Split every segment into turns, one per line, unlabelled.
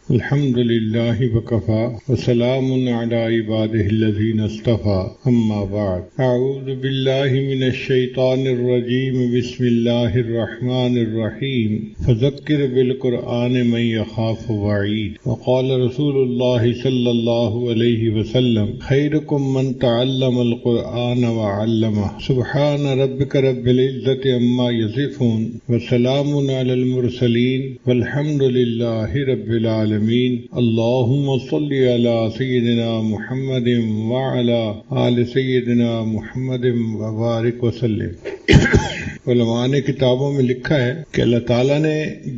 الحمد لله وكفى وسلام على عباده الذين اصطفى أما بعد أعوذ بالله من الشيطان الرجيم بسم الله الرحمن الرحيم فذكر بالقرآن من يخاف وعيد وقال رسول الله صلى الله عليه وسلم خيركم من تعلم القرآن وعلمه سبحان ربك رب العزة عما يصفون وسلام على المرسلين والحمد لله رب العالمين اللهم صل على سيدنا محمد وعلى آل سيدنا محمد وبارك وسلم۔ علماء نے کتابوں میں لکھا ہے کہ اللہ تعالیٰ نے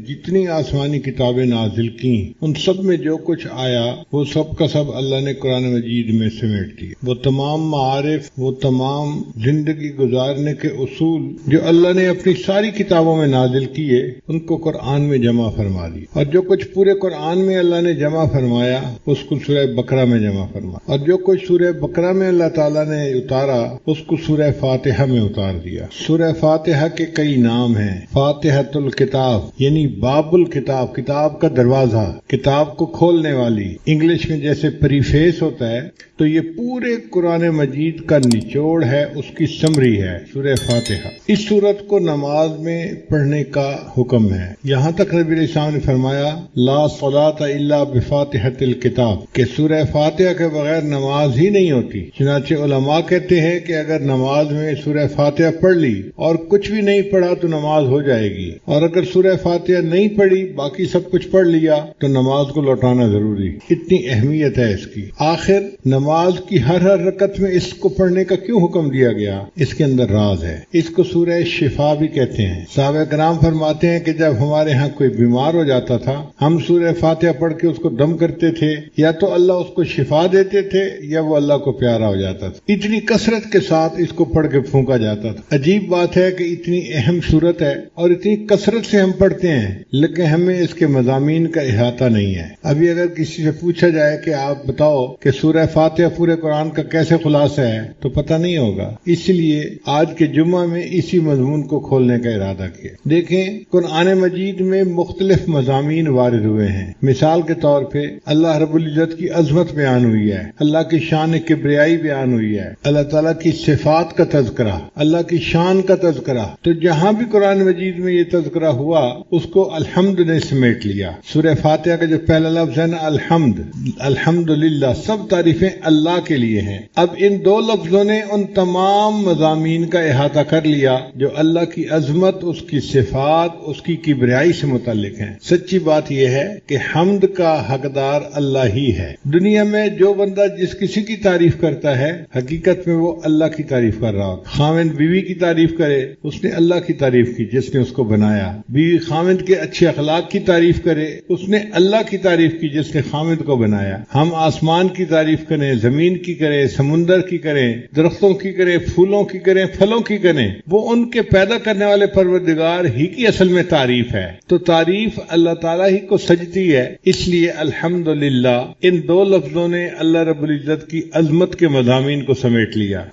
جتنی آسمانی کتابیں نازل کی ان سب میں جو کچھ آیا وہ سب کا سب اللہ نے قرآن مجید میں سمیٹ دیا۔ وہ تمام معارف، وہ تمام زندگی گزارنے کے اصول جو اللہ نے اپنی ساری کتابوں میں نازل کیے ان کو قرآن میں جمع فرما دی، اور جو کچھ پورے قرآن میں اللہ نے جمع فرمایا اس کو سورہ بقرہ میں جمع فرمایا، اور جو کچھ سورہ بقرہ میں اللہ تعالیٰ نے اتارا اس کو سورہ فاتحہ میں اتار دیا۔ سورہ فاتحہ کے کئی نام ہیں۔ فاتحۃ الکتاب یعنی باب الکتاب، کتاب کا دروازہ، کتاب کو کھولنے والی۔ انگلش میں جیسے پریفیس ہوتا ہے تو یہ پورے قرآن مجید کا نچوڑ ہے، اس کی سمری ہے سورہ فاتحہ۔ اس سورت کو نماز میں پڑھنے کا حکم ہے۔ یہاں تک نبی علیہ السلام نے فرمایا لا صلاۃ الا بفاتحۃ الکتاب، کہ سورہ فاتحہ کے بغیر نماز ہی نہیں ہوتی۔ چنانچہ علماء کہتے ہیں کہ اگر نماز میں سورہ فاتحہ پڑھ لی اور کچھ بھی نہیں پڑھا تو نماز ہو جائے گی، اور اگر سورہ فاتحہ نہیں پڑھی باقی سب کچھ پڑھ لیا تو نماز کو لوٹانا ضروری۔ اتنی اہمیت ہے اس کی۔ آخر نماز کی ہر رکعت میں اس کو پڑھنے کا کیوں حکم دیا گیا؟ اس کے اندر راز ہے۔ اس کو سورہ شفا بھی کہتے ہیں۔ صحابہ کرام فرماتے ہیں کہ جب ہمارے ہاں کوئی بیمار ہو جاتا تھا ہم سورہ فاتحہ پڑھ کے اس کو دم کرتے تھے، یا تو اللہ اس کو شفا دیتے تھے یا وہ اللہ کو پیارا ہو جاتا تھا۔ اتنی کثرت کے ساتھ اس کو پڑھ کے پھونکا جاتا تھا۔ عجیب بات ہے کہ اتنی اہم صورت ہے اور اتنی کثرت سے ہم پڑھتے ہیں لیکن ہمیں اس کے مضامین کا احاطہ نہیں ہے۔ ابھی اگر کسی سے پوچھا جائے کہ آپ بتاؤ کہ سورہ فاتحہ پورے قرآن کا کیسے خلاصہ ہے تو پتہ نہیں ہوگا۔ اس لیے آج کے جمعہ میں اسی مضمون کو کھولنے کا ارادہ کیا۔ دیکھیں قرآن مجید میں مختلف مضامین وارد ہوئے ہیں۔ مثال کے طور پہ اللہ رب العزت کی عظمت بیان ہوئی ہے، اللہ کی شان کبریائی بیان ہوئی ہے، اللہ تعالیٰ کی صفات کا تذکرہ، اللہ کی شان کا تذکرہ۔ تو جہاں بھی قرآن مجید میں یہ تذکرہ ہوا اس کو الحمد نے سمیٹ لیا۔ سورہ فاتحہ کا جو پہلا لفظ ہے نا الحمد، الحمدللہ، سب تعریفیں اللہ کے لیے ہیں۔ اب ان دو لفظوں نے ان تمام مضامین کا احاطہ کر لیا جو اللہ کی عظمت، اس کی صفات، اس کی کبریائی سے متعلق ہیں۔ سچی بات یہ ہے کہ حمد کا حقدار اللہ ہی ہے۔ دنیا میں جو بندہ جس کسی کی تعریف کرتا ہے حقیقت میں وہ اللہ کی تعریف کر رہا ہوتا۔ خاوند بیوی کی تعریف کرے اس نے اللہ کی تعریف کی جس نے اس کو بنایا، بیوی خاوند کے اچھے اخلاق کی تعریف کرے اس نے اللہ کی تعریف کی جس نے خاوند کو بنایا۔ ہم آسمان کی تعریف کریں، زمین کی کریں، سمندر کی کریں، درختوں کی کریں، پھولوں کی کریں، پھلوں کی کریں، وہ ان کے پیدا کرنے والے پروردگار ہی کی اصل میں تعریف ہے۔ تو تعریف اللہ تعالیٰ ہی کو سجتی ہے، اس لیے الحمدللہ ان دو لفظوں نے اللہ رب العزت کی عظمت کے مضامین کو سمیٹ لیا۔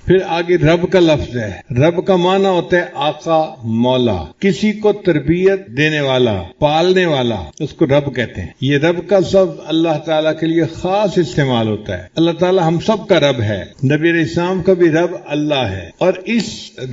پھر آگے رب کا لفظ ہے۔ رب کا معنی ہوتا ہے آقا، مولا، کسی کو تربیت دینے والا، پالنے والا، اس کو رب کہتے ہیں۔ یہ رب کا لفظ اللہ تعالیٰ کے لیے خاص استعمال ہوتا ہے۔ اللہ تعالیٰ ہم سب کا رب ہے، نبی علیہ السلام کا بھی رب اللہ ہے، اور اس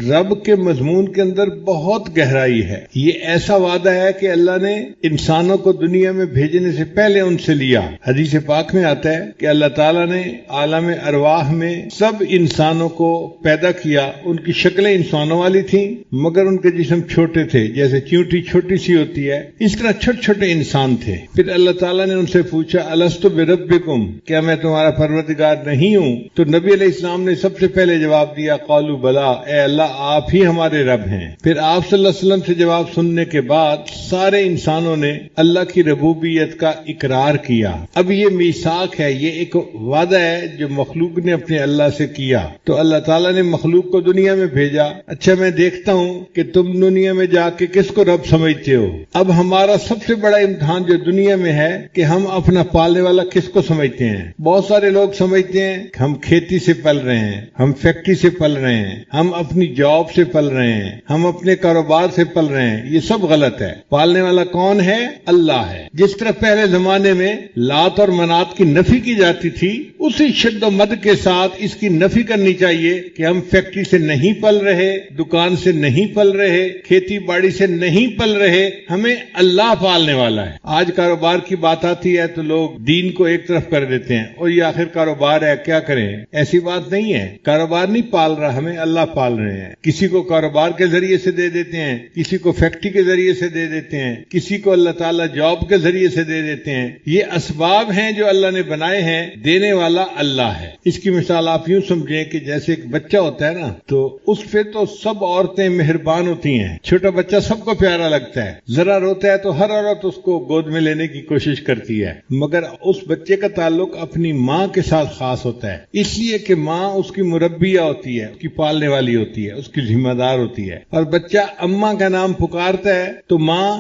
رب کے مضمون کے اندر بہت گہرائی ہے۔ یہ ایسا وعدہ ہے کہ اللہ نے انسانوں کو دنیا میں بھیجنے سے پہلے ان سے لیا۔ حدیث پاک میں آتا ہے کہ اللہ تعالیٰ نے عالم ارواح میں سب انسانوں کو پیدا کیا، ان کی شکلیں انسانوں والی تھیں مگر ان کے جسم چھوٹے تھے، جیسے چیونٹی چھوٹی سی ہوتی ہے اس طرح چھوٹے چھوٹے انسان تھے۔ پھر اللہ تعالیٰ نے ان سے پوچھا الست بربکم، کیا میں تمہارا پروردگار نہیں ہوں؟ تو نبی علیہ السلام نے سب سے پہلے جواب دیا قالوا بلا، اے اللہ آپ ہی ہمارے رب ہیں۔ پھر آپ صلی اللہ علیہ وسلم سے جواب سننے کے بعد سارے انسانوں نے اللہ کی ربوبیت کا اقرار کیا۔ اب یہ میثاق ہے، یہ ایک وعدہ ہے جو مخلوق نے اپنے اللہ سے کیا تو اللہ تعالیٰ نے مخلوق کو دنیا میں بھیجا. اچھا میں دیکھتا ہوں کہ تم دنیا میں جا کے کس کو رب سمجھتے ہو. اب ہمارا سب سے بڑا امتحان جو دنیا میں ہے کہ ہم اپنا پالنے والا کس کو سمجھتے ہیں. بہت سارے لوگ سمجھتے ہیں کہ ہم کھیتی سے پل رہے ہیں, ہم فیکٹری سے پل رہے ہیں, ہم اپنی جاب سے پل رہے ہیں, ہم اپنے کاروبار سے پل رہے ہیں. یہ سب غلط ہے. پالنے والا کون ہے؟ اللہ ہے. جس طرح پہلے زمانے میں لات اور منات کی نفی کی جاتی تھی, اسی شد و مد کے ساتھ اس کی نفی کرنی چاہیے کہ ہم فیکٹری سے نہیں پل رہے, دکان سے نہیں پل رہے, کھیتی باڑی سے نہیں پل رہے, ہمیں اللہ پالنے والا ہے. آج کاروبار کی بات آتی ہے تو لوگ دین کو ایک طرف کر دیتے ہیں اور یہ آخر کاروبار ہے, کیا کریں. ایسی بات نہیں ہے. کاروبار نہیں پال رہا, ہمیں اللہ پال رہے ہیں. کسی کو کاروبار کے ذریعے سے دے دیتے ہیں, کسی کو فیکٹری کے ذریعے سے دے دیتے ہیں, کسی کو اللہ تعالیٰ جاب کے ذریعے سے دے دیتے ہیں. یہ اسباب ہیں جو اللہ نے بنائے ہیں, دینے والا اللہ ہے. اس کی مثال آپ یوں سمجھیں کہ جیسے ایک بچہ ہوتا ہے نا, تو اس پہ تو سب عورتیں مہربان ہوتی ہیں. چھوٹا بچہ سب کو پیارا لگتا ہے, ذرا روتا ہے تو ہر عورت اس کو گود میں لینے کی کوشش کرتی ہے, مگر اس بچے کا تعلق اپنی ماں کے ساتھ خاص ہوتا ہے, اس لیے کہ ماں اس کی مربیہ ہوتی ہے, اس کی پالنے والی ہوتی ہے, اس کی ذمہ دار ہوتی ہے. اور بچہ اماں کا نام پکارتا ہے تو ماں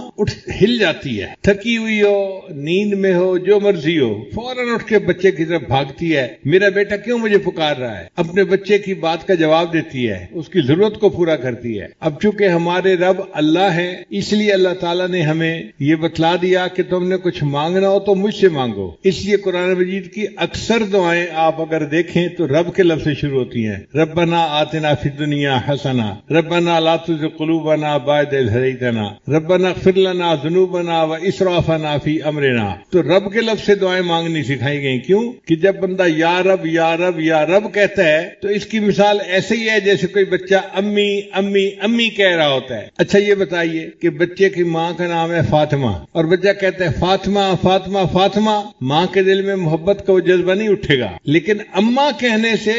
ہل جاتی ہے, تھکی ہوئی ہو, نیند میں ہو, جو مرضی ہو, فوراً اٹھ کے بچے کی طرف بھاگتی ہے. میرا بیٹا کیوں مجھے پکار رہا ہے؟ اپنے بچے کی بات کا جواب دیتی ہے, اس کی ضرورت کو پورا کرتی ہے. اب چونکہ ہمارے رب اللہ ہے, اس لیے اللہ تعالیٰ نے ہمیں یہ بتلا دیا کہ تم نے کچھ مانگنا ہو تو مجھ سے مانگو. اس لیے قرآن مجید کی اکثر دعائیں آپ اگر دیکھیں تو رب کے لفظ سے شروع ہوتی ہیں. ربنا آتنا فی الدنیا حسنہ, ربنا لا تزغ قلوبنا بعد اذ ہدیتنا, ربنا اغفر لنا ذنوبنا واسرافنا فی امرنا. تو رب کے لفظ سے دعائیں مانگنی سکھائی گئی. کیوں کہ جب بندہ یا رب یا رب یا رب کہتا ہے تو اس کی مثال ایسے ہی ہے جیسے کوئی بچہ امی امی امی کہہ رہا ہوتا ہے. اچھا یہ بتائیے کہ بچے کی ماں کا نام ہے فاطمہ اور بچہ کہتا ہے فاطمہ فاطمہ فاطمہ, ماں کے دل میں محبت کا وہ جذبہ نہیں اٹھے گا, لیکن اماں کہنے سے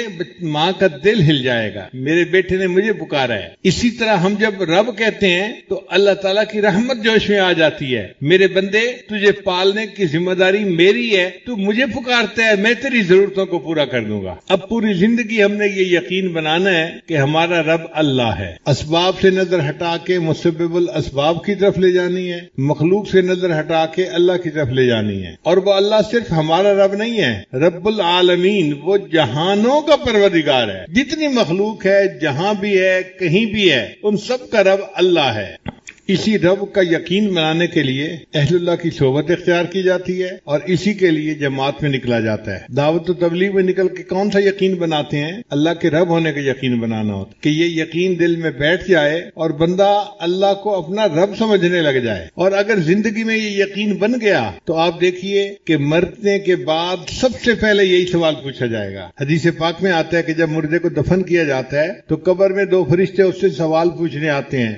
ماں کا دل ہل جائے گا, میرے بیٹے نے مجھے پکارا ہے. اسی طرح ہم جب رب کہتے ہیں تو اللہ تعالیٰ کی رحمت جوش میں آ جاتی ہے. میرے بندے تجھے پالنے کی ذمہ داری میری ہے, تو مجھے پکارتا ہے, میں تیری ضرورتوں کو پورا کر دوں گا. اب پوری زندگی ہم نے یہ یقین بنانا ہے کہ ہمارا رب اللہ ہے. اسباب سے نظر ہٹا کے مسبب الاسباب کی طرف لے جانی ہے, مخلوق سے نظر ہٹا کے اللہ کی طرف لے جانی ہے. اور وہ اللہ صرف ہمارا رب نہیں ہے, رب العالمین, وہ جہانوں کا پروردگار ہے. جتنی مخلوق ہے, جہاں بھی ہے, کہیں بھی ہے, ان سب کا رب اللہ ہے. اسی رب کا یقین بنانے کے لیے اہل اللہ کی صحبت اختیار کی جاتی ہے اور اسی کے لیے جماعت میں نکلا جاتا ہے. دعوت و تبلیغ میں نکل کے کون سا یقین بناتے ہیں؟ اللہ کے رب ہونے کا یقین بنانا ہوتا کہ یہ یقین دل میں بیٹھ جائے اور بندہ اللہ کو اپنا رب سمجھنے لگ جائے. اور اگر زندگی میں یہ یقین بن گیا تو آپ دیکھیے کہ مرنے کے بعد سب سے پہلے یہی سوال پوچھا جائے گا. حدیث پاک میں آتا ہے کہ جب مردے کو دفن کیا جاتا ہے تو قبر میں دو فرشتے اس سے سوال پوچھنے آتے ہیں.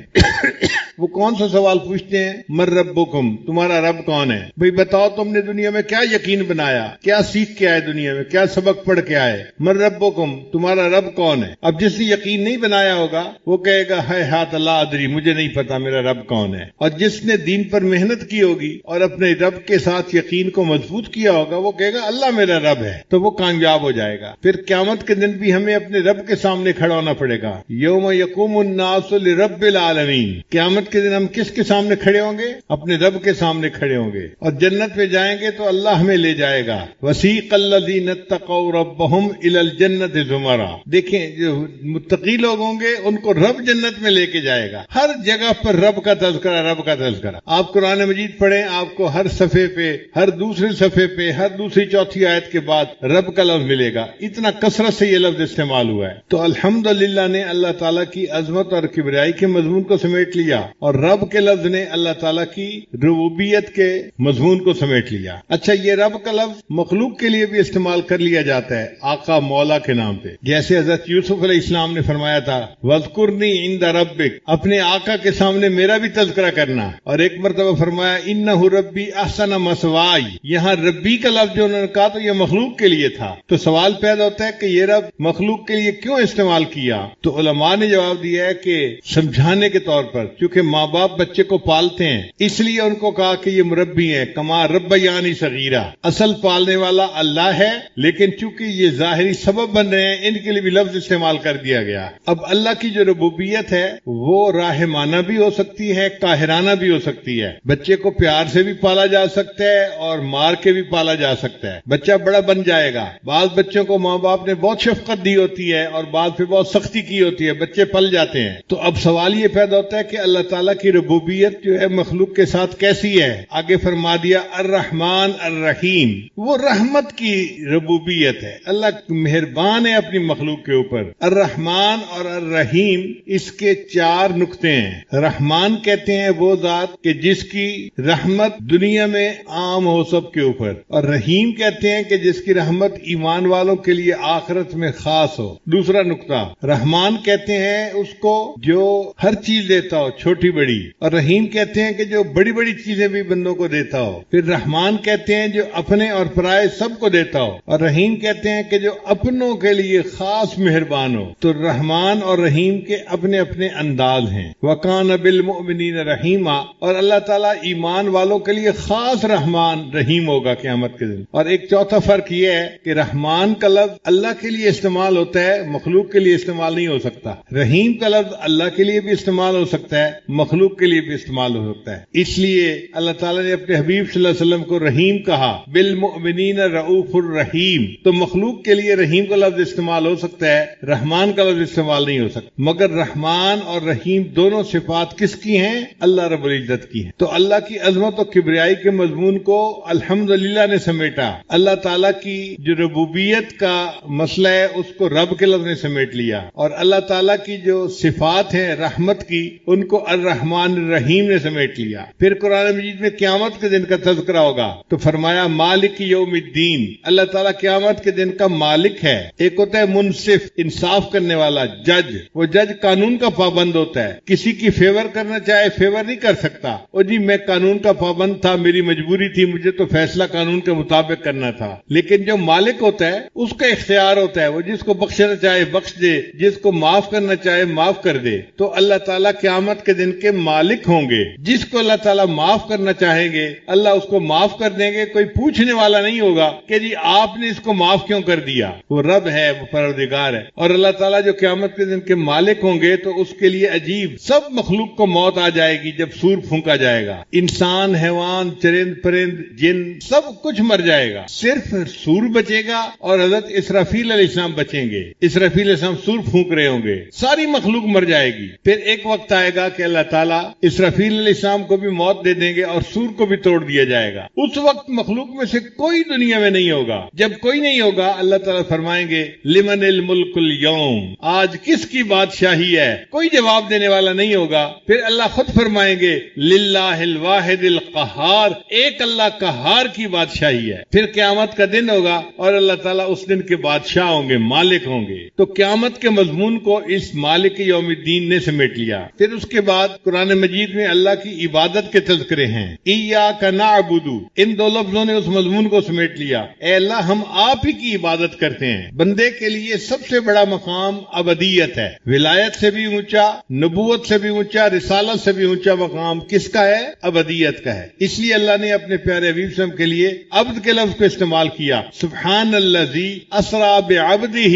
وہ کون سا سوال پوچھتے ہیں؟ من ربکم, تمہارا رب کون ہے؟ بھئی بتاؤ تم نے دنیا میں کیا یقین بنایا, کیا سیکھ کے آئے, دنیا میں کیا سبق پڑھ کے آئے؟ من ربکم, تمہارا رب کون ہے؟ اب جس نے یقین نہیں بنایا ہوگا وہ کہے گا ہے ہاتھ اللہ ادری, مجھے نہیں پتا میرا رب کون ہے. اور جس نے دین پر محنت کی ہوگی اور اپنے رب کے ساتھ یقین کو مضبوط کیا ہوگا وہ کہے گا اللہ میرا رب ہے, تو وہ کامیاب ہو جائے گا. پھر قیامت کے دن بھی ہمیں اپنے رب کے سامنے کھڑا ہونا پڑے گا. یوم یقوم الناس لرب العالمین, قیامت کے دن ہم کس کے سامنے کھڑے ہوں گے؟ اپنے رب کے سامنے کھڑے ہوں گے. اور جنت میں جائیں گے تو اللہ ہمیں لے جائے گا. وسیق الذین اتقوا ربهم الی الجنۃ زمرا, دیکھیں جو متقی لوگ ہوں گے ان کو رب جنت میں لے کے جائے گا. ہر جگہ پر رب کا تذکرہ, رب کا تذکرہ. آپ قرآن مجید پڑھیں, آپ کو ہر صفحے پہ, ہر دوسرے صفحے پہ, ہر دوسری چوتھی آیت کے بعد رب کا لفظ ملے گا. اتنا کثرت سے یہ لفظ استعمال ہوا ہے. تو الحمدللہ نے اللہ تعالیٰ کی عظمت اور کبریائی کے مضمون کو سمیٹ لیا اور رب کے لفظ نے اللہ تعالیٰ کی ربوبیت کے مضمون کو سمیٹ لیا. اچھا یہ رب کا لفظ مخلوق کے لیے بھی استعمال کر لیا جاتا ہے آقا مولا کے نام پہ. جیسے حضرت یوسف علیہ السلام نے فرمایا تھا وَاذْكُرْنِي عِنْدَ رَبِّكَ, اپنے آقا کے سامنے میرا بھی تذکرہ کرنا. اور ایک مرتبہ فرمایا اِنَّهُ رَبِّي أَحْسَنَ مَثْوَايَ, یہاں ربی کا لفظ جو انہوں نے کہا تو یہ مخلوق کے لیے تھا. تو سوال پیدا ہوتا ہے کہ یہ رب مخلوق کے لیے کیوں استعمال کیا؟ تو علماء نے جواب دیا ہے کہ سمجھانے کے طور پر, چونکہ ماں باپ بچے کو پالتے ہیں، اس لیے ان کو کہا کہ یہ مربی ہیں، کما ربیانی صغیرہ، اصل پالنے والا اللہ ہے، لیکن چونکہ یہ ظاہری سبب بن رہے ہیں، ان کے لیے بھی لفظ استعمال کر دیا گیا۔ اب اللہ کی جو ربوبیت ہے وہ راحمانہ بھی ہو سکتی ہے، قاہرانہ بھی ہو سکتی ہے۔ بچے کو پیار سے بھی پالا جا سکتا ہے اور مار کے بھی پالا جا سکتا ہے، بچہ بڑا بن جائے گا۔ بعض بچوں کو ماں باپ نے بہت شفقت دی ہوتی ہے اور بعض پہ بہت سختی کی ہوتی ہے، بچے پل جاتے ہیں۔ تو اب سوال یہ پیدا ہوتا ہے کہ اللہ تعالیٰ کی ربوبیت جو ہے مخلوق کے ساتھ کیسی ہے؟ آگے فرما دیا الرحمن الرحیم، وہ رحمت کی ربوبیت ہے، اللہ مہربان ہے اپنی مخلوق کے اوپر۔ الرحمن اور الرحیم اس کے 4 نقطے ہیں۔ رحمان کہتے ہیں وہ ذات کہ جس کی رحمت دنیا میں عام ہو سب کے اوپر، اور رحیم کہتے ہیں کہ جس کی رحمت ایمان والوں کے لیے آخرت میں خاص ہو۔ دوسرا نقطہ، رحمان کہتے ہیں اس کو جو ہر چیز دیتا ہو چھوٹی بڑی، اور رحیم کہتے ہیں کہ جو بڑی بڑی چیزیں بھی بندوں کو دیتا ہو۔ پھر رحمان کہتے ہیں جو اپنے اور پرائے سب کو دیتا ہو، اور رحیم کہتے ہیں کہ جو اپنوں کے لیے خاص مہربان ہو۔ تو رحمان اور رحیم کے اپنے اپنے انداز ہیں۔ وَكَانَ بِالْمُؤْمِنِينَ رَحِيمًا، اور اللہ تعالیٰ ایمان والوں کے لیے خاص رحمان رحیم ہوگا قیامت کے دن۔ اور ایک چوتھا فرق یہ ہے کہ رحمان کا لفظ اللہ کے لیے استعمال ہوتا ہے، مخلوق کے لیے استعمال نہیں ہو سکتا۔ رحیم کا لفظ اللہ کے لیے بھی استعمال ہو سکتا ہے، مخلوق کے لیے بھی استعمال ہو سکتا ہے۔ اس لیے اللہ تعالیٰ نے اپنے حبیب صلی اللہ علیہ وسلم کو رحیم کہا، بالمؤمنین رؤوف الرحیم۔ تو مخلوق کے لیے رحیم کا لفظ استعمال ہو سکتا ہے، رحمان کا لفظ استعمال نہیں ہو سکتا۔ مگر رحمان اور رحیم دونوں صفات کس کی ہیں؟ اللہ رب العزت کی ہیں۔ تو اللہ کی عظمت و کبریائی کے مضمون کو الحمدللہ نے سمیٹا۔ اللہ تعالیٰ کی جو ربوبیت کا مسئلہ ہے اس کو رب کے لفظ نے سمیٹ لیا، اور اللہ تعالیٰ کی جو صفات ہیں رحمت کی ان کو الرحمن الرحیم نے سمیٹ لیا۔ پھر قرآن مجید میں قیامت کے دن کا تذکرہ ہوگا تو فرمایا مالک یوم الدین، اللہ تعالیٰ قیامت کے دن کا مالک ہے۔ ایک ہوتا ہے منصف، انصاف کرنے والا جج، وہ جج قانون کا پابند ہوتا ہے، کسی کی فیور کرنا چاہے فیور نہیں کر سکتا۔ اور جی میں قانون کا پابند تھا، میری مجبوری تھی، مجھے تو فیصلہ قانون کے مطابق کرنا تھا۔ لیکن جو مالک ہوتا ہے اس کا اختیار ہوتا ہے، وہ جس کو بخشنا چاہے بخش دے، جس کو معاف کرنا چاہے معاف کر دے۔ تو اللہ تعالیٰ قیامت کے دن کے مالک ہوں گے، جس کو اللہ تعالیٰ معاف کرنا چاہیں گے اللہ اس کو معاف کر دیں گے۔ کوئی پوچھنے والا نہیں ہوگا کہ جی آپ نے اس کو معاف کیوں کر دیا، وہ رب ہے، وہ پروردگار ہے۔ اور اللہ تعالیٰ جو قیامت کے دن کے مالک ہوں گے تو اس کے لیے عجیب، سب مخلوق کو موت آ جائے گی جب سور پھونکا جائے گا، انسان، حیوان، چرند پرند، جن سب کچھ مر جائے گا، صرف سور بچے گا اور حضرت اسرافیل علیہ السلام بچیں گے۔ اسرافیل علیہ السلام سور پھونک رہے ہوں گے، ساری مخلوق مر جائے گی۔ پھر ایک وقت آئے گا کہ اللہ تعالیٰ اسرافیل علیہ السلام کو بھی موت دے دیں گے اور سور کو بھی توڑ دیا جائے گا۔ اس وقت مخلوق میں سے کوئی دنیا میں نہیں ہوگا۔ جب کوئی نہیں ہوگا اللہ تعالیٰ فرمائیں گے لمن الملک اليوم، آج کس کی بادشاہی ہے؟ کوئی جواب دینے والا نہیں ہوگا۔ پھر اللہ خود فرمائیں گے للہ الواحد القہار، ایک اللہ قہار کی بادشاہی ہے۔ پھر قیامت کا دن ہوگا اور اللہ تعالیٰ اس دن کے بادشاہ ہوں گے، مالک ہوں گے۔ تو قیامت کے مضمون کو اس مالک یوم الدین نے سمیٹ لیا۔ پھر اس کے بعد قرآن مجید میں اللہ کی عبادت کے تذکرے ہیں، ایاک نعبد، ان 2 لفظوں نے اس مضمون کو سمیٹ لیا۔ اے اللہ ہم آپ ہی کی عبادت کرتے ہیں۔ بندے کے لیے سب سے بڑا مقام عبدیت ہے، ولایت سے بھی اونچا، نبوت سے بھی اونچا، رسالت سے بھی اونچا مقام کس کا ہے؟ عبدیت کا ہے۔ اس لیے اللہ نے اپنے پیارے حبیب صلی اللہ علیہ وسلم کے لیے عبد کے لفظ کو استعمال کیا، سبحان الذی اسری بعبدہ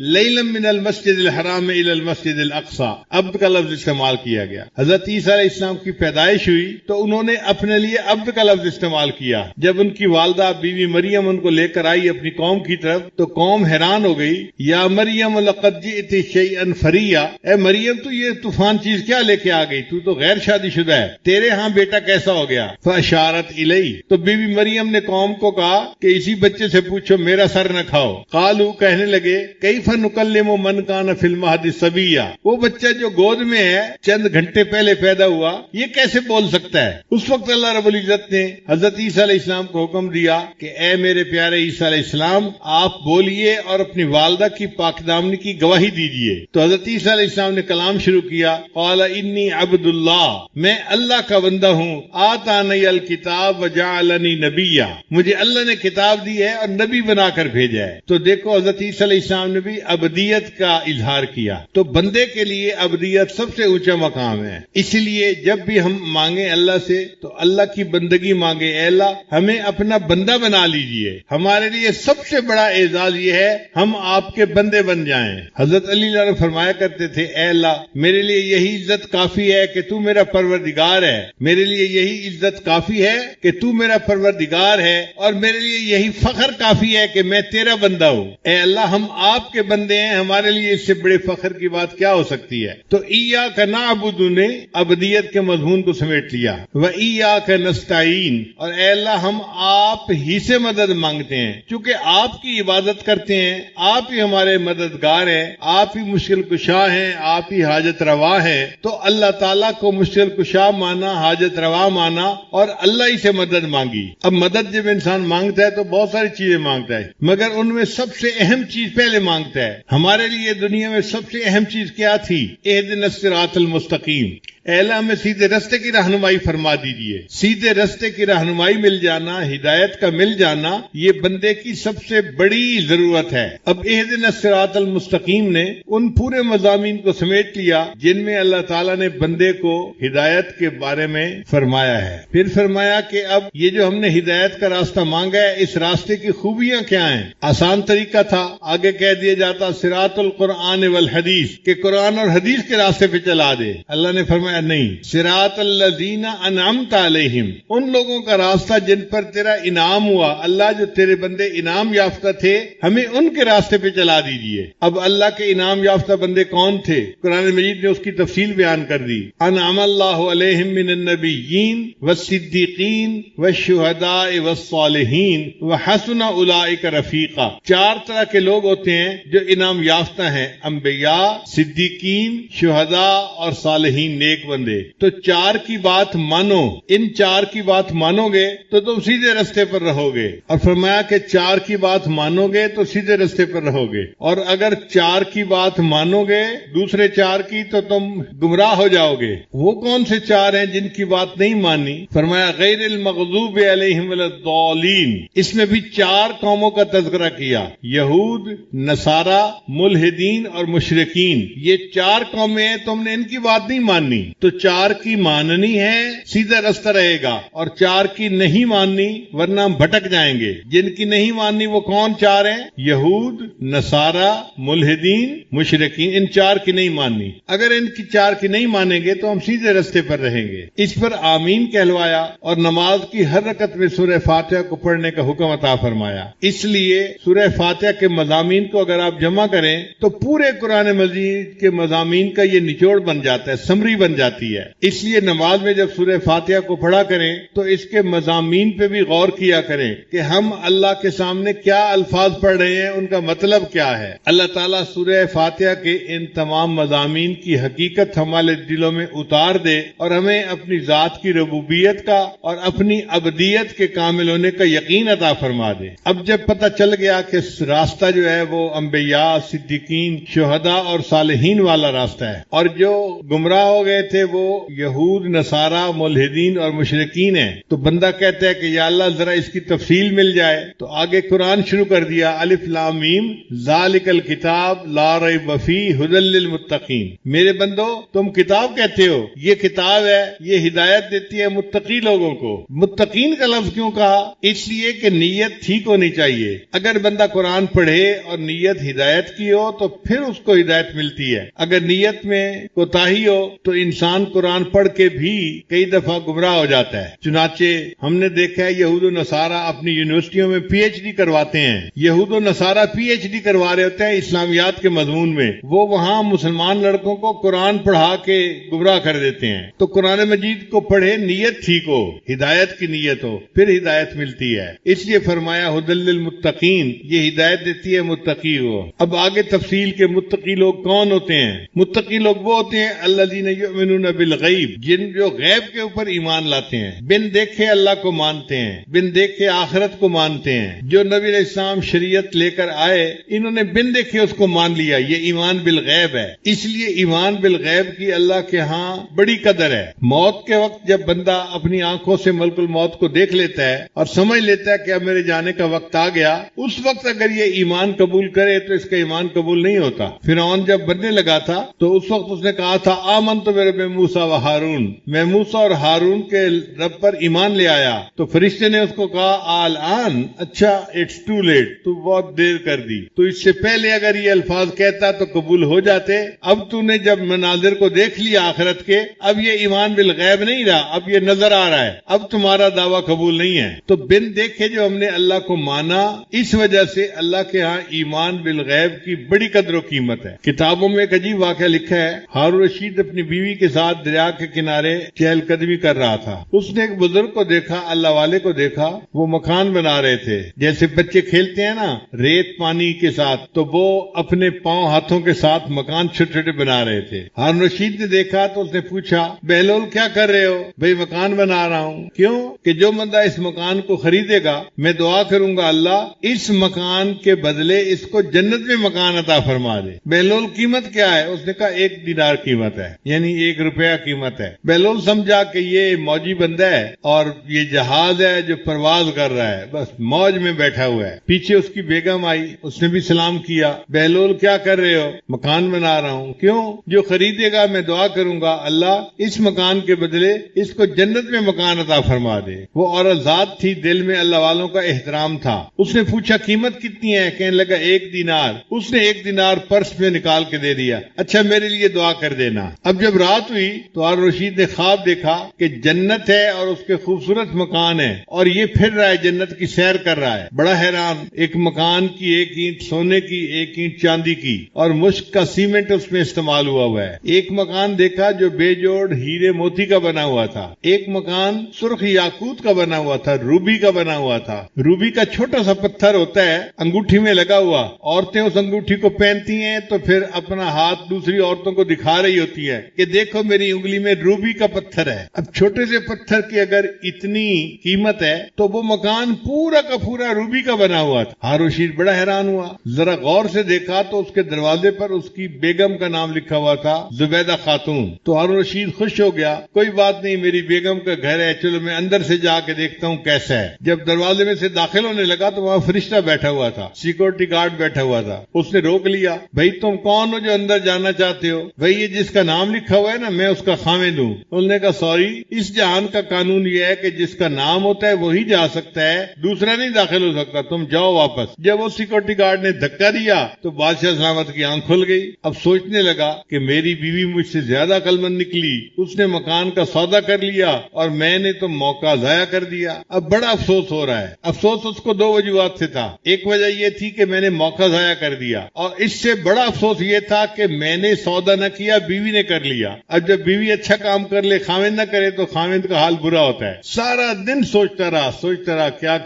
لیلا من المسجد الحرام الی المسجد الاقصی، عبد کا لفظ استعمال کیا گیا۔ حضرت عیسیٰ علیہ السلام کی پیدائش ہوئی تو انہوں نے اپنے لیے عبد کا لفظ استعمال کیا۔ جب ان کی والدہ بیوی مریم ان کو لے کر آئی اپنی قوم کی طرف تو قوم حیران ہو گئی، یا مریم لقد جئت شیئا فریا، اے مریم تو یہ طوفان چیز کیا لے کے آ گئی، تو غیر شادی شدہ ہے، تیرے ہاں بیٹا کیسا ہو گیا؟ فاشارت الیہ، تو بیوی مریم نے قوم کو کہا کہ اسی بچے سے پوچھو، میرا سر نہ کھاؤ۔ قالو، کہنے لگے کیف نکلم من کان فی المہد صبیا، وہ بچہ جو گود میں ہے چند گھنٹے پہلے پیدا ہوا یہ کیسے بول سکتا ہے؟ اس وقت اللہ رب العزت نے حضرت عیسیٰ علیہ السلام کو حکم دیا کہ اے میرے پیارے عیسیٰ علیہ السلام آپ بولیے اور اپنی والدہ کی پاک دامنی کی گواہی دیجیے۔ تو حضرت عیسیٰ علیہ السلام نے کلام شروع کیا، قال انی عبد اللہ، میں اللہ کا بندہ ہوں، آتانی الکتاب وجعلنی نبیا، مجھے اللہ نے کتاب دی ہے اور نبی بنا کر بھیجا ہے۔ تو دیکھو حضرت عیسیٰ علیہ السلام نے بھی عبدیت کا اظہار کیا۔ تو بندے کے لیے عبدیت سب سے اونچا مقام ہے، اسی لیے جب بھی ہم مانگیں اللہ سے تو اللہ کی بندگی مانگے، اے اللہ ہمیں اپنا بندہ بنا لیجئے۔ ہمارے لیے سب سے بڑا اعزاز یہ ہے ہم آپ کے بندے بن جائیں۔ حضرت علی اللہ فرمایا کرتے تھے، اے اللہ میرے لیے یہی عزت کافی ہے کہ تو میرا پروردگار ہے، میرے لیے یہی عزت کافی ہے کہ تو میرا پروردگار ہے، اور میرے لیے یہی فخر کافی ہے کہ میں تیرا بندہ ہوں۔ اے اللہ ہم آپ کے بندے ہیں، ہمارے لیے اس سے بڑے فخر کی بات کیا ہو سکتی ہے؟ تو ایاک نعبد نے عبدیت کے مضمون کو سمیٹ لیا، و ایاک نستعین، اور اے اللہ ہم آپ ہی سے مدد مانگتے ہیں، چونکہ آپ کی عبادت کرتے ہیں، آپ ہی ہمارے مددگار ہیں، آپ ہی مشکل کشا ہیں، آپ ہی حاجت روا ہیں۔ تو اللہ تعالیٰ کو مشکل کشا مانا، حاجت روا مانا، اور اللہ ہی سے مدد مانگی۔ اب مدد جب انسان مانگتا ہے تو بہت ساری چیزیں مانگتا ہے، مگر ان میں سب سے اہم چیز پہلے مانگتا ہے۔ ہمارے لیے دنیا میں سب سے اہم چیز کیا تھی؟ اہدنا الصراط المستقیم، اے اللہ ہمیں سیدھے رستے کی رہنمائی فرما دیجیے۔ سیدھے رستے کی رہنمائی مل جانا، ہدایت کا مل جانا، یہ بندے کی سب سے بڑی ضرورت ہے۔ اب اہدنا الصراط المستقیم نے ان پورے مضامین کو سمیٹ لیا جن میں اللہ تعالیٰ نے بندے کو ہدایت کے بارے میں فرمایا ہے۔ پھر فرمایا کہ اب یہ جو ہم نے ہدایت کا راستہ مانگا ہے، اس راستے کی خوبیاں کیا ہیں؟ آسان طریقہ تھا، آگے کہہ دیا جاتا صراط القرآن والحدیث، کہ قرآن اور حدیث کے راستے پہ چلا دے۔ اللہ نے فرمایا نہیں، صراط الذین انعمت علیہم، ان لوگوں کا راستہ جن پر تیرا انعام ہوا، اللہ جو تیرے بندے انعام یافتہ تھے، ہمیں ان کے راستے پہ چلا دیجئے۔ اب اللہ کے انعام یافتہ بندے کون تھے؟ قرآن مجید نے اس کی تفصیل بیان کر دی۔ انعم اللہ علیہم من النبیین والصدیقین والشہداء والصالحین وحسن اولئک رفیقا۔ چار طرح کے لوگ ہوتے ہیں جو انعام یافتہ ہیں، انبیاء، صدیقین، شہداء اور صالحین، نیک بندے۔ تو چار کی بات مانو، ان چار کی بات مانو گے تو تم سیدھے رستے پر رہو گے، اور فرمایا کہ چار کی بات مانو گے تو سیدھے رستے پر رہو گے، اور اگر چار کی بات مانو گے دوسرے چار کی تو تم گمراہ ہو جاؤ گے۔ وہ کون سے چار ہیں جن کی بات نہیں مانی؟ فرمایا غیر المغضوب علیہم ولا الضالین۔ اس میں بھی چار قوموں کا تذکرہ کیا، یہود، نصارہ، ملحدین اور مشرکین۔ یہ چار قومیں ہیں، تم نے ان کی بات نہیں ماننی، تو چار کی ماننی ہے سیدھا رستہ رہے گا، اور چار کی نہیں ماننی ورنہ ہم بھٹک جائیں گے۔ جن کی نہیں ماننی وہ کون چار ہیں؟ یہود، نصارہ، ملحدین، مشرکین، ان چار کی نہیں ماننی۔ اگر ان کی چار کی نہیں مانیں گے تو ہم سیدھے رستے پر رہیں گے۔ اس پر آمین کہلوایا اور نماز کی ہر رکعت میں سورہ فاتحہ کو پڑھنے کا حکم عطا فرمایا۔ اس لیے سورہ فاتحہ کے مضامین کو اگر آپ جمع کریں تو پورے قرآن مجید کے مضامین کا یہ نچوڑ بن جاتا ہے، سمری بن جاتی ہے۔ اس لیے نماز میں جب سورہ فاتحہ کو پڑھا کریں تو اس کے مضامین پہ بھی غور کیا کریں کہ ہم اللہ کے سامنے کیا الفاظ پڑھ رہے ہیں، ان کا مطلب کیا ہے۔ اللہ تعالیٰ سورہ فاتحہ کے ان تمام مضامین کی حقیقت ہمارے دلوں میں اتار دے اور ہمیں اپنی ذات کی ربوبیت کا اور اپنی عبدیت کے کامل ہونے کا یقین عطا فرما دے۔ اب جب پتہ چل گیا کہ راستہ جو ہے وہ انبیاء، صدیقین، شہداء اور صالحین والا راستہ ہے، اور جو گمراہ ہو گئے تھے وہ یہود، نصارہ، ملحدین اور مشرکین ہیں، تو بندہ کہتا ہے کہ یا اللہ ذرا اس کی تفصیل مل جائے۔ تو آگے قرآن شروع کر دیا، الف لام میم ذالک الکتاب لا ریب فیہ ھدی للمتقین۔ میرے بندو تم کتاب کہتے ہو، یہ کتاب ہے، یہ ہدایت دیتی ہے متقی لوگوں کو۔ متقین کا لفظ کیوں کہا؟ اس لیے کہ نیت ٹھیک ہونی چاہیے۔ اگر بندہ قرآن پڑھے اور نیت ہدایت کی ہو تو پھر اس کو ہدایت ملتی ہے۔ اگر نیت میں کوتاہی ہو تو انسان قرآن پڑھ کے بھی کئی دفعہ گمراہ ہو جاتا ہے۔ چنانچہ ہم نے دیکھا ہے یہود و نصارہ اپنی یونیورسٹیوں میں پی ایچ ڈی کرواتے ہیں۔ یہود و نصارہ پی ایچ ڈی کروا رہے ہوتے ہیں اسلامیات کے مضمون میں، وہ وہاں مسلمان لڑکوں کو قرآن پڑھا کے گمراہ کر دیتے ہیں۔ تو قرآن مجید کو پڑھے، نیت ٹھیک ہو، ہدایت کی نیت ہو، پھر ہدایت ملتی ہے۔ اس لیے فرمایا ھدی للمتقین، یہ ہدایت دیتی ہے متقی ہو۔ اب آگے تفصیل کے متقی لوگ کون ہوتے ہیں؟ متقی لوگ وہ ہوتے ہیں الذین یؤمنون بالغیب، جن جو غیب کے اوپر ایمان لاتے ہیں، بن دیکھے اللہ کو مانتے ہیں، بن دیکھے آخرت کو مانتے ہیں۔ جو نبی علیہ السلام شریعت لے کر آئے انہوں نے بن دیکھے اس کو مان لیا، یہ ایمان بالغیب ہے۔ اس لیے ایمان بالغیب کی اللہ کے ہاں بڑی قدر ہے۔ موت کے وقت جب بندہ اپنی آنکھوں سے ملک الموت کو دیکھ لیتا ہے اور سمجھ لیتا ہے کہ اب میرے جانے کا وقت آ گیا، اس وقت اگر یہ ایمان قبول کرے تو اس کا ایمان قبول نہیں ہوتا۔ فرعون جب بننے لگا تھا تو اس وقت اس نے کہا تھا آمنت رب موسیٰ و ہارون، میں موسیٰ اور ہارون کے رب پر ایمان لے آیا. تو فرشتے نے اس کو کہا آلآن، اچھا اٹس ٹو لیٹ، تو بہت دیر کر دی، تو اس سے پہلے اگر یہ الفاظ کہتا تو قبول ہو جاتے. اب تو نے جب مناظر کو دیکھ لیا آخرت کے، اب یہ ایمان بالغیب نہیں رہا، اب یہ نظر آ رہا ہے، اب تمہارا دعویٰ قبول نہیں ہے. تو بن دیکھے جو ہم نے اللہ کو مانا، اس وجہ سے اللہ کے ہاں ایمان بالغیب کی بڑی قدر و قیمت ہے. کتابوں میں ایک عجیب واقعہ لکھا ہے. ہارون رشید اپنی بیوی کے ساتھ دریا کے کنارے چہل قدمی کر رہا تھا. اس نے ایک بزرگ کو دیکھا، اللہ والے کو دیکھا، وہ مکان بنا رہے تھے. جیسے بچے کھیلتے ہیں نا ریت پانی کے ساتھ، تو وہ اپنے پاؤں ہاتھوں کے ساتھ مکان چھوٹے چھوٹے بنا رہے تھے. ہارون رشید نے دیکھا تو اس نے پوچھا بہلول کیا کر رہے ہو؟ بھئی مکان بنا رہا ہوں. کیوں؟ کہ جو بندہ اس مکان کو خریدے گا میں دعا کروں گا اللہ اس مکان کے بدلے اس کو جنت میں مکان عطا فرما دے. بہلول قیمت کیا ہے؟ اس نے کہا 1 دینار قیمت ہے، یعنی 1 روپیہ قیمت ہے. بہلول سمجھا کہ یہ موجی بندہ ہے اور یہ جہاز ہے جو پرواز کر رہا ہے، بس موج میں بیٹھا ہوا ہے. پیچھے اس کی بیگم آئی، اس نے بھی سلام کیا. بہلول کیا کر رہے ہو؟ مکان بنا رہا ہوں. کیوں؟ جو خریدے گا میں دعا کروں گا اللہ اس مکان کے بدلے اس کو جنت میں مکان عطا فرما دے. وہ عورت ذات تھی، دل میں اللہ والوں کا احترام تھا. اس نے پوچھا قیمت کتنی ہے؟ کہنے لگا 1 دینار. اس نے 1 دینار پرس میں نکال کے دے دیا. اچھا میرے لیے دعا کر دینا. اب جب رات ہوئی تو ہارون رشید نے خواب دیکھا کہ جنت ہے اور اس کے خوبصورت مکان ہے اور یہ پھر رہا ہے، جنت کی سیر کر رہا ہے. بڑا حیران، ایک مکان کی 1 اینٹ سونے کی، 1 اینٹ چاندی کی اور مشک کا سیمنٹ اس میں استعمال ہوا ہے. ایک مکان دیکھا جو بے جوڑ ہیرے موتی کا بنا ہوا تھا. ایک مکان سرخ یاقوت کا بنا ہوا تھا، روبی کا بنا ہوا تھا. روبی کا چھوٹا سا پتھر ہوتا ہے انگوٹھی میں لگا ہوا، عورتیں اس انگوٹھی کو پہنتی ہیں تو پھر اپنا ہاتھ دوسری عورتوں کو دکھا رہی ہوتی ہے کہ دیکھو میری انگلی میں روبی کا پتھر ہے. اب چھوٹے سے پتھر کی اگر اتنی قیمت ہے تو وہ مکان پورا کا پورا روبی کا بنا ہوا تھا. ہارون رشید بڑا حیران ہوا، ذرا غور سے دیکھا تو اس کے دروازے پر اس کی بیگم کا نام لکھا ہوا تھا، زبیدہ خاتون. تو ہارون رشید خوش ہو گیا، کوئی بات نہیں میری بیگم کا گھر ہے، چلو میں اندر سے جا کے دیکھتا ہوں کیسا ہے. جب دروازے میں سے داخل ہونے لگا تو وہاں فرشتہ بیٹھا ہوا تھا، سیکورٹی گارڈ بیٹھا ہوا تھا. اس نے روک لیا، بھائی تم کون ہو جو اندر جانا چاہتے ہو؟ بھئی یہ جس کا نام لکھا ہوا ہے نا میں اس کا خاوند ہوں. انہوں نے کہا سوری، اس جہان کا قانون یہ ہے کہ جس کا نام ہوتا ہے وہی جا سکتا ہے، دوسرا نہیں داخل ہو سکتا، تم جاؤ واپس. جب وہ سیکورٹی گارڈ نے دھکا دیا تو بادشاہ سلامت کی آنکھ کھل گئی. اب سوچنے لگا کہ میری بیوی مجھ سے زیادہ عقلمند نکلی، اس نے مکان کا سودا کر لیا اور میں نے تو موقع ضائع کر دیا. اب بڑا افسوس ہو رہا ہے. افسوس اس کو 2 وجوہات سے تھا. ایک وجہ یہ تھی کہ میں نے موقع ضائع کر دیا، اور اس سے بڑا افسوس یہ تھا کہ میں نے سودا نہ کیا، بیوی نے کر لیا. اب جب بیوی اچھا کام کر لے خاوند نہ کرے تو خاوند کا حال برا ہوتا ہے. سارا دن سوچتا رہا کیا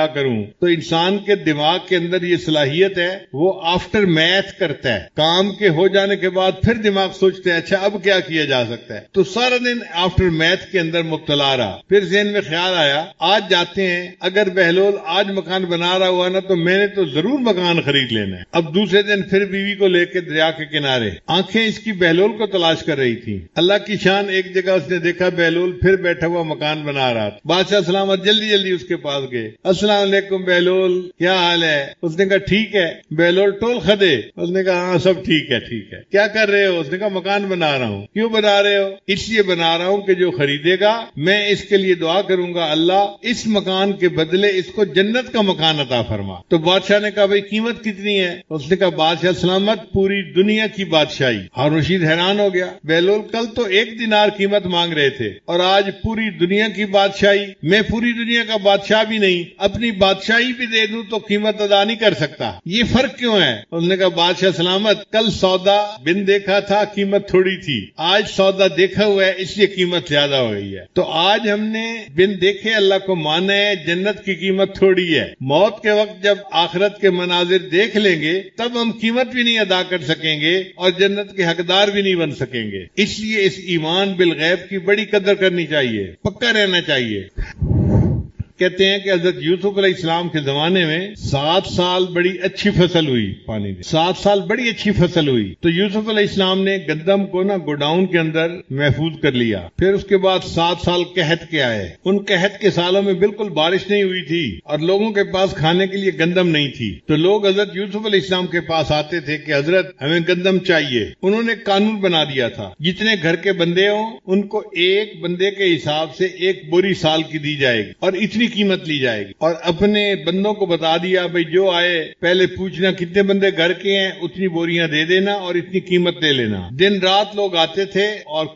کروں. تو انسان کے دماغ کے اندر یہ صلاحیت ہے، وہ آفٹر میتھ کرتا ہے، کام کے ہو جانے کے بعد پھر دماغ سوچتے ہیں اچھا اب کیا کیا جا سکتا ہے. تو سارا دن آفٹر میتھ کے اندر مبتلا رہا. پھر ذہن میں خیال آیا آج جاتے ہیں، اگر بہلول آج مکان بنا رہا ہوا نا تو میں نے تو ضرور مکان خرید لینا ہے. اب دوسرے دن پھر بیوی کو لے کے دریا کے کنارے، آنکھیں اس کی بہلول کو تلاش کر رہی تھی. اللہ کی شان، ایک جگہ اس نے دیکھا بہلول پھر بیٹھا ہوا مکان بنا رہا. بادشاہ سلامت جلدی اس کے پاس گئے. السلام علیکم بہلول، کیا حال ہے؟ اس نے کہا ٹھیک ہے. بہلول ٹول خدے. اس نے کہا ہاں سب ٹھیک ہے. کیا کر رہے ہو؟ اس نے کہا مکان بنا رہا ہوں. کیوں بنا رہے ہو؟ اس لیے بنا رہا ہوں کہ جو خریدے گا میں اس کے لیے دعا کروں گا اللہ اس مکان کے بدلے اس کو جنت کا مکان عطا فرما. تو بادشاہ نے کہا بھئی قیمت کتنی ہے؟ اس نے کہا بادشاہ سلامت پوری دنیا کی بادشاہی. ہارون رشید حیران ہو گیا، بہلول کل تو 1 دینار قیمت مانگ رہے تھے اور آج پوری دنیا کی بادشاہی. میں پوری دنیا کا بادشاہ بھی نہیں، اپنی بادشاہی بھی دے دوں تو قیمت ادا نہیں کر سکتا. یہ فرق کیوں ہے؟ اس نے کہا بادشاہ سلامت کل سودا بن دیکھا تھا قیمت تھوڑی تھی، آج سودا دیکھا ہوا ہے اس لیے قیمت زیادہ ہو گئی ہے. تو آج ہم نے بن دیکھے اللہ کو مانا ہے، جنت کی قیمت تھوڑی ہے. موت کے وقت جب آخرت کے مناظر دیکھ لیں گے تب ہم قیمت بھی نہیں ادا کر سکیں گے اور جنت کے حقدار بھی نہیں بن سکیں گے. اس لیے اس ایمان بالغیب کی بڑی قدر کرنی چاہیے، پکا رہنا چاہیے. کہتے ہیں کہ حضرت یوسف علیہ السلام کے زمانے میں 7 سال بڑی اچھی فصل ہوئی، پانی میں 7 سال بڑی اچھی فصل ہوئی، تو یوسف علیہ السلام نے گندم کو نا گوڈاؤن کے اندر محفوظ کر لیا۔ پھر اس کے بعد 7 سال قحط کے آئے، ان قحط کے سالوں میں بالکل بارش نہیں ہوئی تھی اور لوگوں کے پاس کھانے کے لیے گندم نہیں تھی، تو لوگ حضرت یوسف علیہ السلام کے پاس آتے تھے کہ حضرت ہمیں گندم چاہیے۔ انہوں نے قانون بنا دیا تھا جتنے گھر کے بندے ہوں ان کو ایک بندے کے حساب سے 1 بوری سال کی دی جائے گی اور اتنی قیمت لی جائے گی، اور اپنے بندوں کو بتا دیا بھئی جو آئے پہلے پوچھنا کتنے بندے گھر کے ہیں، اتنی بوریاں دے دینا اور اتنی قیمت لے لینا۔ دن رات لوگ آتے تھے اور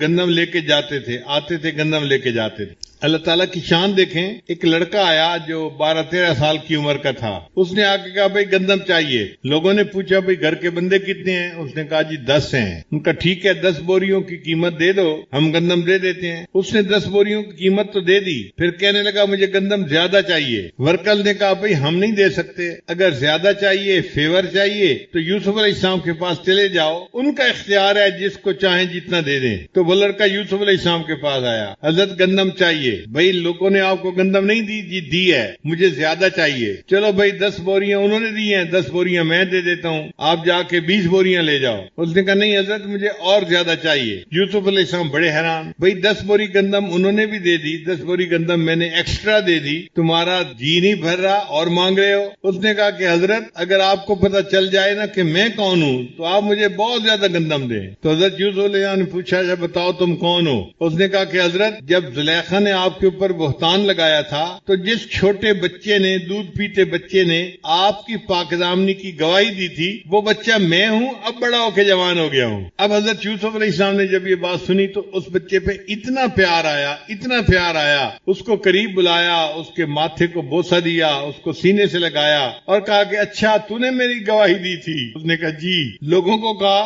گندم لے کے جاتے تھے، آتے تھے گندم لے کے جاتے تھے۔ اللہ تعالیٰ کی شان دیکھیں، ایک لڑکا آیا جو 12-13 سال کی عمر کا تھا، اس نے آ کے کہا بھئی گندم چاہیے۔ لوگوں نے پوچھا بھئی گھر کے بندے کتنے ہیں؟ اس نے کہا جی 10 ہیں۔ ان کا ٹھیک ہے 10 بوریوں کی قیمت دے دو، ہم گندم دے دیتے ہیں۔ اس نے 10 بوریوں کی قیمت تو دے دی، پھر کہنے لگا مجھے گندم زیادہ چاہیے۔ ورکر نے کہا بھئی ہم نہیں دے سکتے، اگر زیادہ چاہیے، فیور چاہیے تو یوسف علیہ السلام کے پاس چلے جاؤ، ان کا اختیار ہے، جس کو چاہیں جتنا دے دیں۔ تو وہ لڑکا یوسف علیہ السلام کے پاس آیا، حضرت گندم چاہیے۔ بھئی لوگوں نے آپ کو گندم نہیں دی؟ جی دی ہے، مجھے زیادہ چاہیے۔ چلو بھئی 10 بوریاں انہوں نے دی ہیں، 10 بوریاں میں دے دیتا ہوں، آپ جا کے 20 بوریاں لے جاؤ۔ اس نے کہا نہیں حضرت مجھے اور زیادہ چاہیے۔ یوسف علیہ السلام بڑے حیران، بھئی 10 بوری گندم انہوں نے بھی دے دی، 10 بوری گندم میں نے ایکسٹرا دے دی، تمہارا جی نہیں بھر رہا اور مانگ رہے ہو؟ اس نے کہا کہ حضرت اگر آپ کو پتہ چل جائے نا کہ میں کون ہوں تو آپ مجھے بہت زیادہ گندم دیں۔ تو حضرت یوسف علیہ السلام نے پوچھا اچھا بتاؤ تم کون ہو؟ اس نے کہا کہ حضرت جب زلیخا نے آپ کے اوپر بہتان لگایا تھا تو جس چھوٹے بچے نے، دودھ پیتے بچے نے آپ کی پاک دامنی کی گواہی دی تھی، وہ بچہ میں ہوں، اب بڑا ہو کے جوان ہو گیا ہوں۔ اب حضرت یوسف علیہ السلام نے جب یہ بات سنی تو اس بچے پہ اتنا پیار آیا، اتنا پیار آیا، اس کو قریب بلایا، اس کے ماتھے کو بوسہ دیا، اس کو سینے سے لگایا اور کہا کہ اچھا تو نے میری گواہی دی تھی؟ اس نے کہا جی۔ لوگوں کو کہا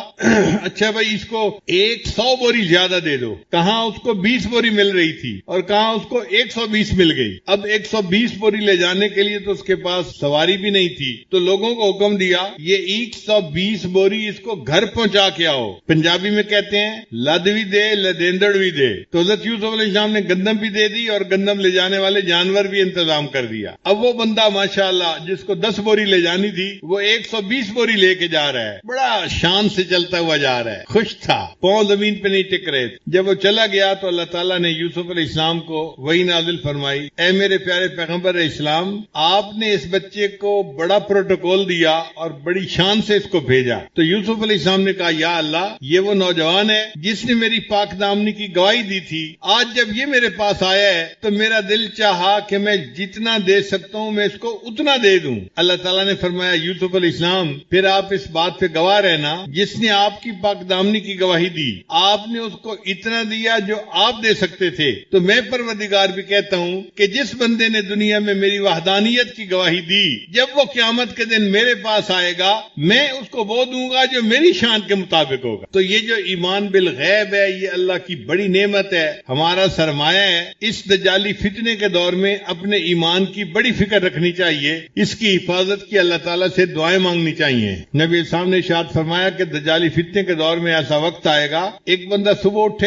اچھا بھائی اس کو 100 بوری زیادہ دے دو۔ کہاں اس کو 20 بوری مل رہی تھی اور کہاں اس کو 120 مل گئی۔ اب 120 بوری لے جانے کے لیے تو اس کے پاس سواری بھی نہیں تھی، تو لوگوں کو حکم دیا یہ 120 بوری اس کو گھر پہنچا کے آؤ۔ پنجابی میں کہتے ہیں لد بھی دے لدیندڑ بھی دے۔ تو حضرت یوسف علیہ السلام نے گندم بھی دے دی اور گندم لے جانے والے جانور بھی انتظام کر دیا۔ اب وہ بندہ ماشاءاللہ جس کو 10 بوری لے جانی تھی وہ 120 بوری لے کے جا رہا ہے، بڑا شان سے چلتا ہوا جا رہا ہے، خوش تھا، پاؤں زمین پہ نہیں ٹک رہے تھے۔ جب وہ چلا گیا تو اللہ تعالیٰ نے یوسف علیہ السلام کو وحی نازل فرمائی، اے میرے پیارے پیغمبر اسلام، آپ نے اس بچے کو بڑا پروٹوکول دیا اور بڑی شان سے اس کو بھیجا۔ تو یوسف علیہ السلام نے کہا یا اللہ یہ وہ نوجوان ہے جس نے میری پاک دامنی کی گواہی دی تھی، آج جب یہ میرے پاس آیا ہے تو میرا دل چاہا کہ میں جتنا دے سکتا ہوں میں اس کو اتنا دے دوں۔ اللہ تعالیٰ نے فرمایا یوسف علیہ السلام پھر آپ اس بات پہ گواہ رہنا، جس نے آپ کی پاک دامنی کی گواہی دی آپ نے اس کو اتنا دیا جو آپ دے سکتے تھے، تو میں پروردگار بھی کہتا ہوں کہ جس بندے نے دنیا میں میری وحدانیت کی گواہی دی، جب وہ قیامت کے دن میرے پاس آئے گا میں اس کو وہ دوں گا جو میری شان کے مطابق ہوگا۔ تو یہ جو ایمان بالغیب ہے یہ اللہ کی بڑی نعمت ہے، ہمارا سرمایہ ہے۔ اس دجالی فتنے کے دور میں اپنے ایمان کی بڑی فکر رکھنی چاہیے، اس کی حفاظت کی اللہ تعالیٰ سے دعائیں مانگنی چاہیے۔ نبی صاحب نے ارشاد فرمایا کہ دجالی فتنے کے دور میں ایسا وقت آئے گا ایک بندہ صبح اٹھے گا